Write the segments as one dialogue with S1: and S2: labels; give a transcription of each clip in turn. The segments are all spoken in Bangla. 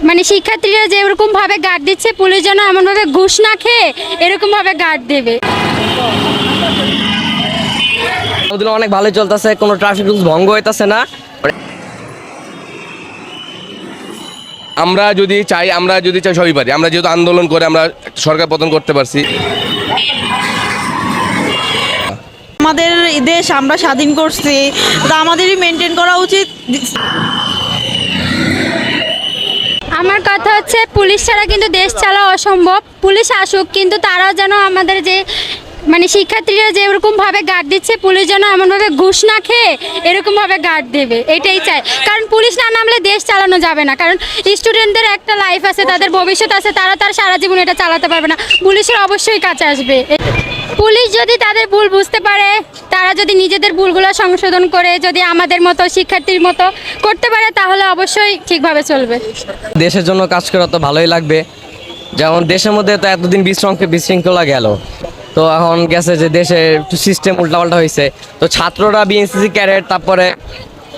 S1: মানে শিক্ষার্থীরা যে এরকম ভাবে গার্ড দিচ্ছে, পুলিশ যেন এমন ভাবে ঘুষ না খেয়ে এরকম ভাবে গার্ড দেবে।
S2: ওগুলো অনেক ভালো চলতেছে, কোনো ট্রাফিক রুলস ভঙ্গ হইতাছে না।
S3: আমরা যদি চাই সবই পারি। আমরা যেহেতু আন্দোলন করে আমরা সরকার পতন করতে পারছি।
S4: আমাদের দেশ আমরা স্বাধীন করছি, তা আমাদেরই মেনটেন করা উচিত।
S1: আমার কথা হচ্ছে পুলিশ ছাড়া কিন্তু দেশ চালানো অসম্ভব। পুলিশ আসুক, কিন্তু তারাও যেন আমাদের যে মানে শিক্ষার্থীরা যে এরকম ভাবে গার্ড দিচ্ছে, পুলিশ যেন এমনভাবে ঘুষ না খেয়ে এরকম ভাবে গার্ড দেবে, এটাই চাই। কারণ পুলিশ না নামলে দেশ চালানো যাবে না। কারণ স্টুডেন্টদের একটা লাইফ আছে, তাদের ভবিষ্যৎ আছে, তারা তার সারা জীবন এটা চালাতে পারবে না। পুলিশের অবশ্যই কাছে আসবে। পুলিশ যদি তাদের ভুল বুঝতে পারে, তারা যদি নিজেদের ভুলগুলো সংশোধন করে যদি আমাদের মতো শিক্ষার্থীর মতো করতে পারে, তাহলে অবশ্যই ঠিকভাবে চলবে।
S2: দেশের জন্য কাজ করা তো ভালোই লাগবে। যেমন দেশের মধ্যে তো এতদিন বিশৃঙ্খলা গেল, তো এখন গেছে যে দেশে একটু সিস্টেম উল্টাপাল্টা হয়েছে। তো ছাত্ররা বিএনসিসি ক্যাডেট তারপরে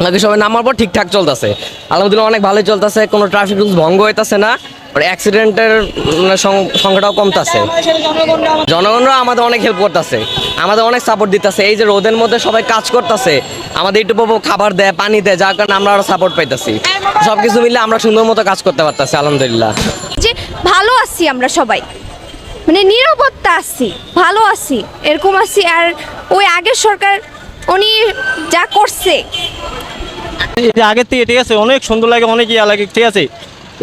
S2: বাকি সবাই নামার পর ঠিকঠাক চলতেছে, আলহামদুলিল্লাহ অনেক ভালোই চলতেছে, কোনো ট্রাফিক রুলস ভঙ্গ হইতেছে না, অ্যাক্সিডেন্টের সংখ্যাটাও কমতেছে। জনগণরা আমাদের অনেক হেল্প করতেছে, আমাদের অনেক সাপোর্ট দিতেছে। এই যে রোদের মধ্যে সবাই কাজ করতেছে, আমাদের একটু খাবার দেয়, পানি দেয়, যার কারণে আমরা আরও সাপোর্ট পাইতেছি। সব কিছু মিলে আমরা সুন্দর মতো কাজ করতে পারতেছি, আলহামদুলিল্লাহ।
S5: যে ভালো আছি আমরা সবাই, মানে নিরাপত্তা আছি, ভালো আছি, এরকম আছি। আর ওই আগের সরকার উনি যা করছে
S6: আগের থেকে ঠিক আছে, অনেক সুন্দর লাগে, অনেক ইয়া লাগে, ঠিক আছে।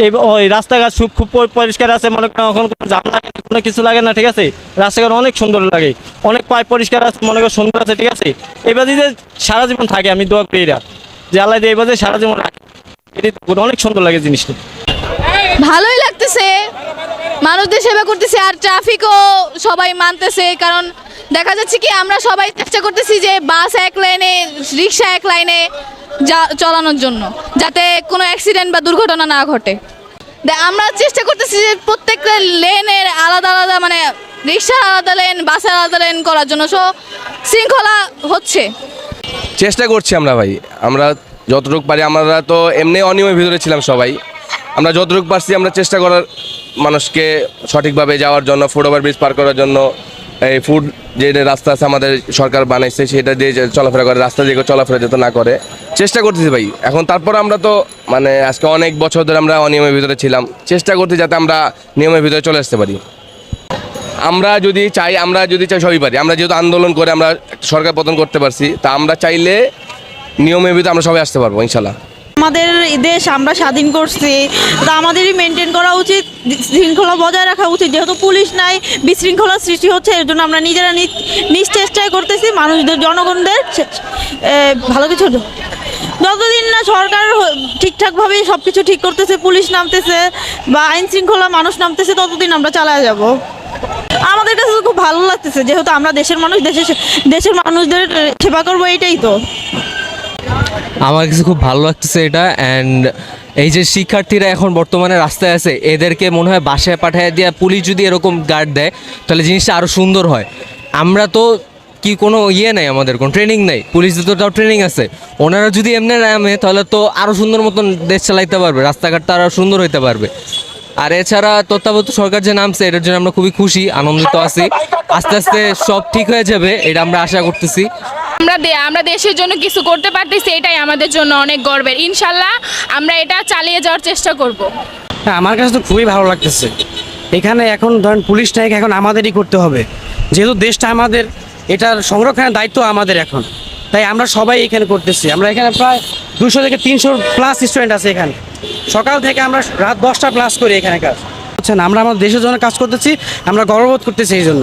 S6: এই ওই রাস্তাঘাট খুব পরিষ্কার আছে, মনে করেন এখন কোনো জাম লাগে, কোনো কিছু লাগে না, ঠিক আছে। রাস্তাঘাট অনেক সুন্দর লাগে, অনেক পরিষ্কার আছে, মনে করেন সুন্দর আছে, ঠিক আছে। এবার যে সারা জীবন থাকে, আমি দোয়া করি এরা যে আল্লাহ দিয়ে এবার সারা জীবন রাখে, এটা অনেক সুন্দর লাগে জিনিসটা।
S7: ভালোই লাগতেছে, মানুষদের সেবা করতেছে, আর ট্রাফিকও সবাই মানতেছে। কারণ দেখা যাচ্ছে কি আমরা সবাই চেষ্টা করতেছি যে বাস এক লাইনে, রিক্সা এক লাইনে চালানোর জন্য, যাতে কোনো অ্যাক্সিডেন্ট বা দুর্ঘটনা না ঘটে। আমরা চেষ্টা করতেছি যে প্রত্যেকটা লেনের আলাদা আলাদা, মানে রিক্সার আলাদা লেন, বাসের আলাদা লেন করার জন্য। শৃঙ্খলা হচ্ছে,
S3: চেষ্টা করছি আমরা ভাই, আমরা যতটুকু পারি। আমরা তো এমনি অনিয়মের ভিতরে ছিলাম সবাই, আমরা যতটুকু পারছি আমরা চেষ্টা করার মানুষকে সঠিকভাবে যাওয়ার জন্য, ফুট ওভার ব্রিজ পার করার জন্য। এই ফুড যে রাস্তা আছে আমাদের সরকার বানাইছে, সেটা দিয়ে চলাফেরা করে, রাস্তা দিয়ে চলাফেরা যাতে না করে চেষ্টা করতেছি ভাই। এখন তারপর আমরা তো মানে আজকে অনেক বছর ধরে আমরা অনিয়মের ভিতরে ছিলাম, চেষ্টা করতে যাতে আমরা নিয়মের ভিতরে চলে আসতে পারি। আমরা যদি চাই সবই পারি। আমরা যেহেতু আন্দোলন করে আমরা সরকার পতন করতে পারছি, তা আমরা চাইলে নিয়মের ভিতরে আমরা সবাই আসতে পারবো ইনশাল্লাহ।
S4: আমাদের দেশ আমরা স্বাধীন করছি, তা আমাদেরই মেনটেন করা উচিত, শৃঙ্খলা বজায় রাখা উচিত। যেহেতু পুলিশ নাই, বিশৃঙ্খলার সৃষ্টি হচ্ছে, এর জন্য আমরা নিজেরা নিজ চেষ্টায় করতেছি মানুষদের, জনগণদের ভালো কিছু। যতদিন না সরকার ঠিকঠাকভাবে সব কিছু ঠিক করতেছে, পুলিশ নামতেছে বা আইন শৃঙ্খলা মানুষ নামতেছে, ততদিন আমরা চালায় যাব। আমাদের কাছে খুব ভালো লাগতেছে, যেহেতু আমরা দেশের মানুষ, দেশের মানুষদের সেবা করবো, এটাই তো।
S8: আমার কাছে খুব ভালো লাগতেছে এটা। অ্যান্ড এই যে শিক্ষার্থীরা এখন বর্তমানে রাস্তায় আছে, এদেরকে মনে হয় বাসায় পাঠিয়ে দিয়ে পুলিশ যদি এরকম গার্ড দেয়, তাহলে জিনিসটা আরও সুন্দর হয়। আমরা তো কি কোনো নেই, আমাদের কোনো ট্রেনিং নেই, পুলিশদের তো তাও ট্রেনিং আছে। ওনারা যদি এমনি নামে, তাহলে তো আরও সুন্দর মতন দেশ চালাইতে পারবে, রাস্তাঘাটটা আরও সুন্দর হইতে পারবে। আর এছাড়া তত্ত্বাবধায়ক সরকার যে নামছে, এটার জন্য আমরা খুবই খুশি, আনন্দিত আছি। আস্তে আস্তে সব ঠিক হয়ে যাবে, এটা আমরা আশা করতেছি।
S9: আমরা দেশের জন্য কিছু করতে পারতেছি, এটাই আমাদের জন্য অনেক গর্বের। ইনশাল্লাহ আমরা এটা চালিয়ে যাওয়ার চেষ্টা করব।
S10: হ্যাঁ, আমার কাছে তো খুবই ভালো লাগতেছে। এখানে এখন ধরেন পুলিশটাকে এখন আমাদেরই করতে হবে, যেহেতু দেশটা আমাদের, এটার সংরক্ষণের দায়িত্ব আমাদের এখন। তাই আমরা সবাই এখানে করতেছি। আমরা এখানে প্রায় 200 থেকে 300 প্লাস স্টুডেন্ট আছে এখানে। সকাল থেকে আমরা রাত 10টা প্লাস করি এখানে কাজ। বুঝছেন, আমরা আমাদের দেশের জন্য কাজ করতেছি, আমরা গর্ববোধ করতেছি এই জন্য।